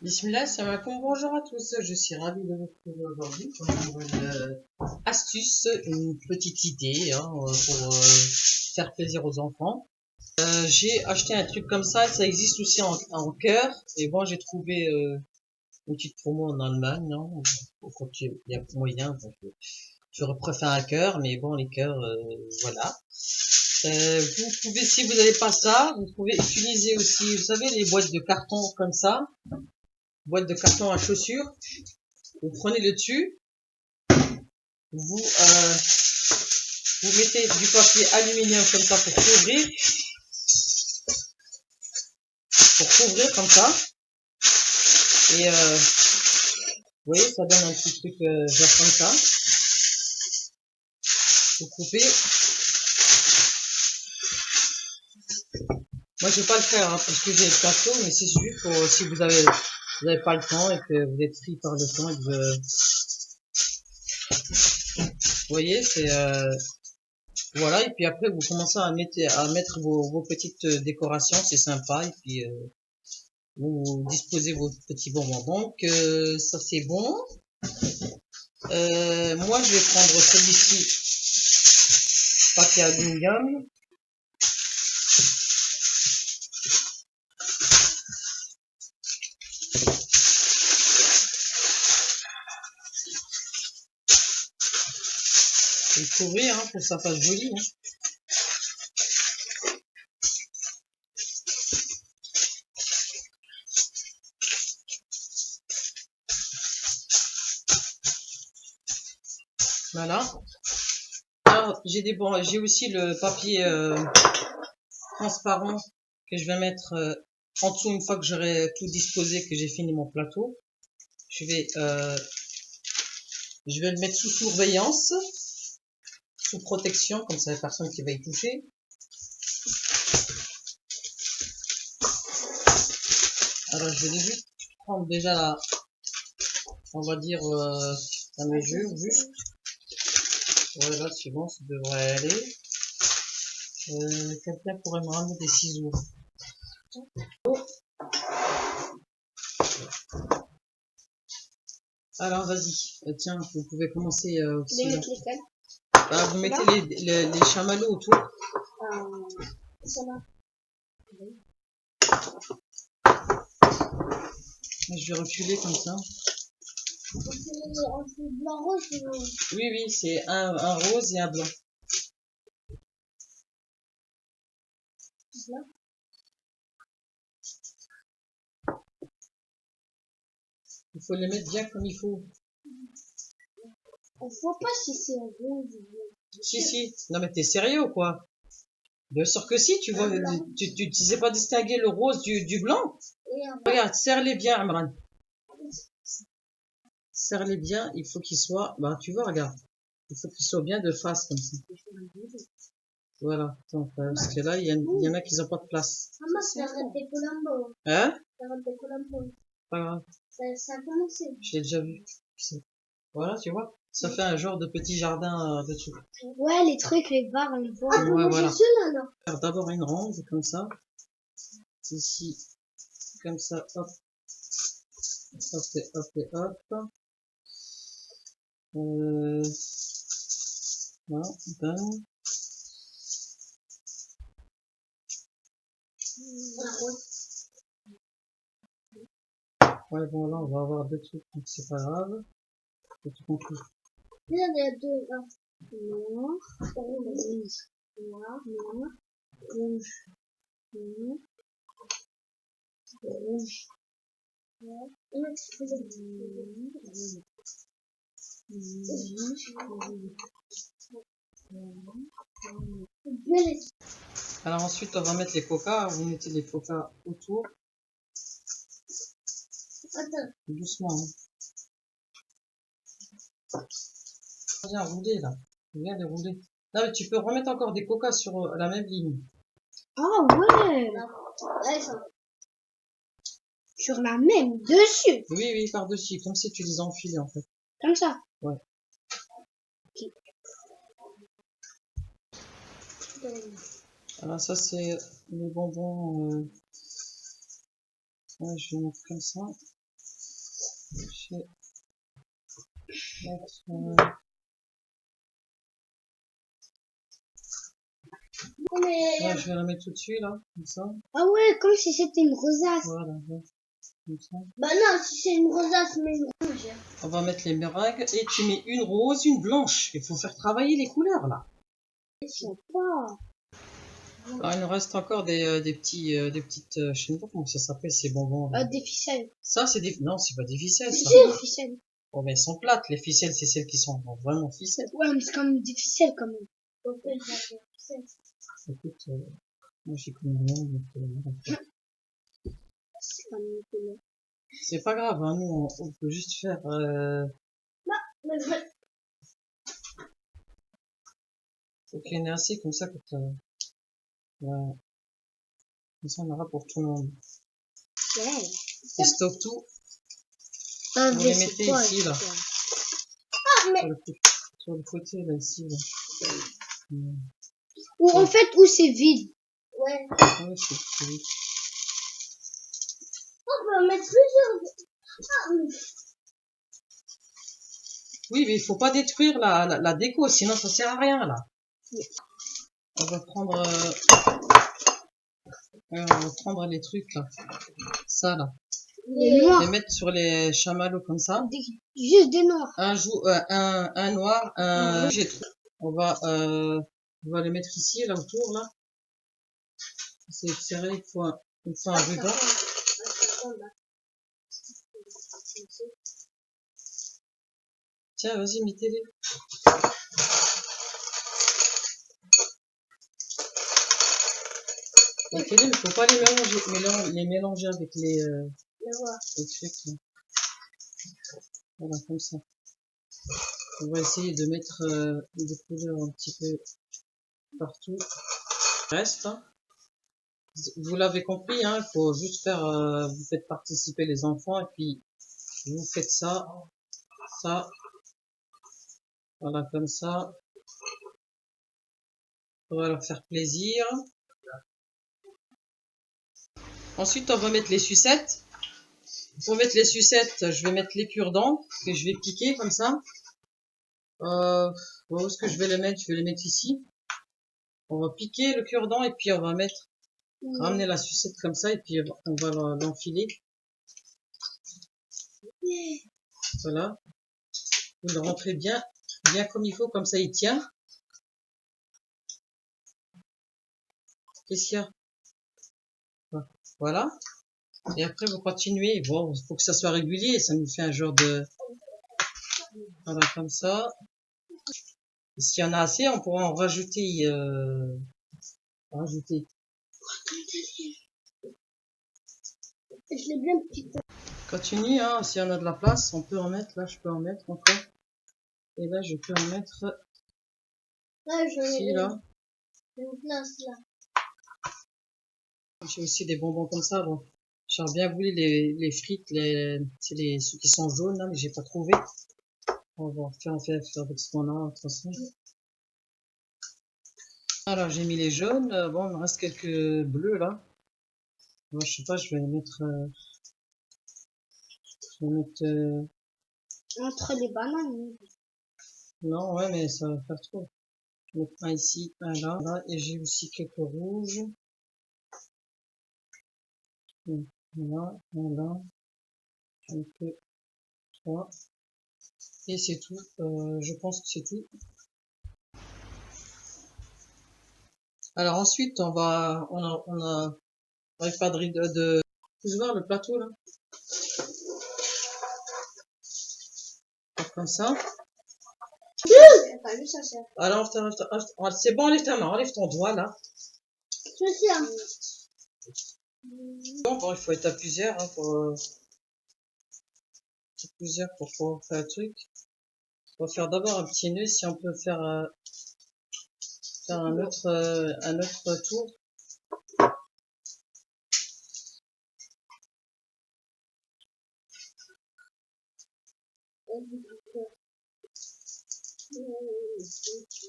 Bismillah, salam alaikum, bonjour à tous, je suis ravie de vous retrouver aujourd'hui pour une nouvelle astuce, une petite idée pour faire plaisir aux enfants. J'ai acheté un truc comme ça existe aussi en cœur, et bon j'ai trouvé une petite promo en Allemagne, non quand il y a moyen, donc, je préfère un cœur, mais bon les cœurs, voilà. Vous pouvez, si vous n'avez pas ça, vous pouvez utiliser aussi, vous savez, les boîtes de carton comme ça, boîte de carton à chaussures. Vous prenez le dessus, vous mettez du papier aluminium comme ça pour couvrir comme ça. Et vous voyez, ça donne un petit truc genre comme ça. Vous coupez. Moi, je vais pas le faire parce que j'ai le plateau, mais c'est juste pour si vous avez pas le temps et que vous êtes pris par le temps et que vous voyez, c'est voilà. Et puis après, vous commencez à mettre vos petites décorations, c'est sympa. Et puis vous disposez vos petits bonbons. Donc ça c'est bon. Moi je vais prendre celui-ci, papier aluminium. Je vais le couvrir pour que ça fasse joli. Voilà. Alors j'ai aussi le papier transparent que je vais mettre en dessous une fois que j'aurai tout disposé, que j'ai fini mon plateau. Je vais le mettre sous surveillance, sous protection, comme ça il n'y a personne qui va y toucher. Alors je vais juste prendre déjà la, on va dire la mesure juste. Voilà, c'est bon, ça devrait aller. Quelqu'un pourrait me ramener des ciseaux. Alors vas-y, tiens, vous pouvez commencer aussi. Là. Bah, vous mettez les chamallows autour. Ça va. Je vais reculer comme ça. C'est blanc rose. Oui, oui, c'est un rose et un blanc. Là. Il faut les mettre bien comme il faut. On voit pas si c'est rose. Si. Non mais t'es sérieux ou quoi? Bien sûr que si, tu vois, tu sais pas distinguer le rose du blanc. Regarde, serre-les bien, Amran. Serre-les bien, il faut qu'ils soient, bah tu vois, regarde. Il faut qu'ils soient bien de face comme ça. Voilà. Donc, parce que là, il y en a qui n'ont pas de place. Maman, ça arrête des Colombo. Hein? Ça arrête des Colombo. Pas grave. Ça a commencé. Je l'ai déjà vu. Voilà, tu vois. Ça fait un genre de petit jardin de trucs. Ouais, les trucs, les barres, les barres. Ah, ouais, voilà. Ceux-là, alors. Faire d'abord une ronde comme ça. Ici, comme ça, hop. Hop et hop et hop. Voilà, done. Ouais, bon, là, on va avoir deux trucs, donc c'est pas grave. Faut tout compris. Il y a deux, là. Noir, rouge. Noir, noir, rouge. Noir, rouge. Noir. Alors ensuite, on va mettre les coca. Vous mettez les coca autour. Attends. Doucement. Viens rouler là. Viens les rouler. Là, mais tu peux remettre encore des coca sur la même ligne. Ah ouais. Sur la même, dessus. Oui, par-dessus. Comme si tu les enfilais en fait. Comme ça. Ouais. Okay. Alors ça, c'est les bonbons. Ouais, je vais mettre comme ça. Je vais mettre, ouais, je vais la mettre au-dessus, là, comme ça. Ah ouais, comme si c'était une rosace. Voilà, ouais, comme ça. Bah non, si c'est une rosace, mais une rouge. On va mettre les meringues et tu mets une rose, une blanche. Il faut faire travailler les couleurs, là. Je sais pas. Alors, il nous reste encore des petites, je sais pas comment ça s'appelle, ces bonbons, là. Des ficelles. Ça, c'est des, non, c'est pas des ficelles, Si, ça. c'est des ficelles. Oh, mais elles sont plates. Les ficelles, c'est celles qui sont vraiment ficelles. Ouais, mais c'est comme des ficelles quand même. Écoute, moi, j'y connais rien. Donc, C'est comme une couleur. c'est pas grave, hein, nous, on peut juste faire, faut qu'il y en ait assez, comme ça, quand, voilà. Comme ça, on aura pour tout le monde. Ouais. Et stocke tout. Un Vous V, les c'est mettez quoi, ici, là. ça? Ah, mais... Sur le côté, là, ici, là. Ou en fait, où c'est vide. Ouais. Ouais, c'est vite. On peut en mettre plusieurs. Ah, oui. Oui, mais il faut pas détruire la déco, sinon ça sert à rien, là. On va prendre, on va prendre les trucs, là. Ça, là. Les noirs. Les mettre sur les chamallows comme ça. Juste des noirs. Un noir, un j'ai trop. On va les mettre ici, là, autour, là. C'est serré, il faut un ruban. Tiens, vas-y, mettez-les. Mettez-les, mais faut pas les mélanger avec les trucs, là. Voilà, comme ça. On va essayer de mettre des couleurs un petit peu partout. Reste, hein. Vous l'avez compris, hein, il faut juste faire, vous faites participer les enfants et puis vous faites ça, voilà, comme ça. On va leur faire plaisir. Ensuite, on va mettre les sucettes. Pour mettre les sucettes, je vais mettre les cure-dents que je vais piquer comme ça. Où est-ce que je vais les mettre? Je vais les mettre ici. On va piquer le cure-dent et puis on va mettre, ramener la sucette comme ça et puis on va l'enfiler. Voilà. Vous le rentrez bien comme il faut, comme ça il tient. Qu'est-ce qu'il y a? Voilà. Et après vous continuez. Bon, il faut que ça soit régulier. Ça nous fait un genre de, voilà, comme ça. Et s'il y en a assez, on pourra en rajouter, rajouter. Je l'ai bien petit. Continue, hein. S'il y en a de la place, on peut en mettre. Là, je peux en mettre encore. Et là, je peux en mettre ici, là. Une place là. J'ai aussi des bonbons comme ça. Bon, j'aurais bien voulu les frites, c'est ceux qui sont jaunes là, mais j'ai pas trouvé. On va faire avec ce qu'on a de toute façon. Alors j'ai mis les jaunes. Bon, il me reste quelques bleus là. Moi, je sais pas, je vais les mettre. Entre les bananes. Non, ouais, mais ça va faire trop. Je vais mettre un ici, un là, là, et j'ai aussi quelques rouges. Voilà, un là. J'en ai que 3. Et c'est tout. Je pense que c'est tout. Alors ensuite, on n'arrive pas vous voir le plateau là. Comme ça. Alors, c'est bon, enlève ta main, enlève ton doigt là. Bon, il faut être à plusieurs, hein, pour pouvoir faire le truc. On va faire d'abord un petit nœud, si on peut faire un autre tour.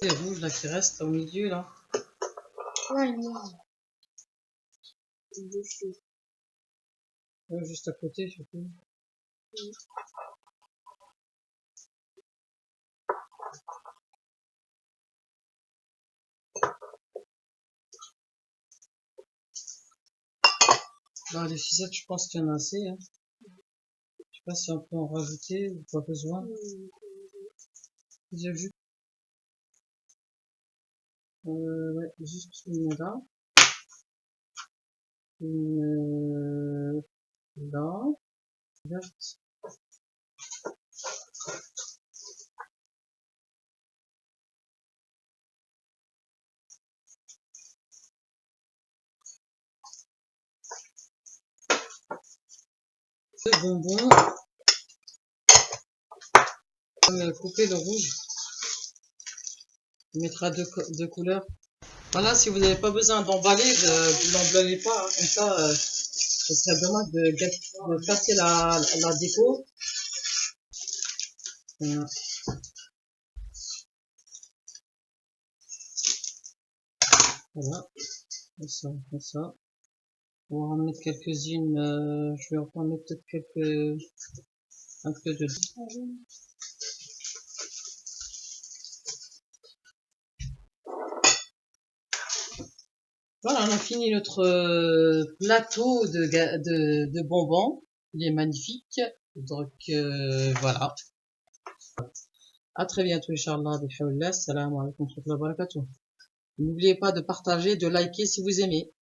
Les rouges là qui restent au milieu là. Ouais, noir. Juste à côté surtout. Là, les ficettes, je pense qu'il y en a assez. Hein. Je sais pas si on peut en rajouter ou pas besoin. J'ai juste, ouais, juste une là. Une là. Verte. Le bonbon. On va couper le rouge. On mettra deux couleurs. Voilà, si vous n'avez pas besoin d'emballer, vous l'emballez pas. Hein, comme ça, ce serait dommage de casser la déco. Voilà. Voilà. Comme ça. On va en mettre quelques-unes. Je vais en mettre peut-être un peu de. Voilà, on a fini notre plateau de bonbons. Il est magnifique. Donc voilà. À très bientôt, Inch'Allah. Salam alaikum wa rahmatullahi wa barakatuh. N'oubliez pas de partager, de liker si vous aimez.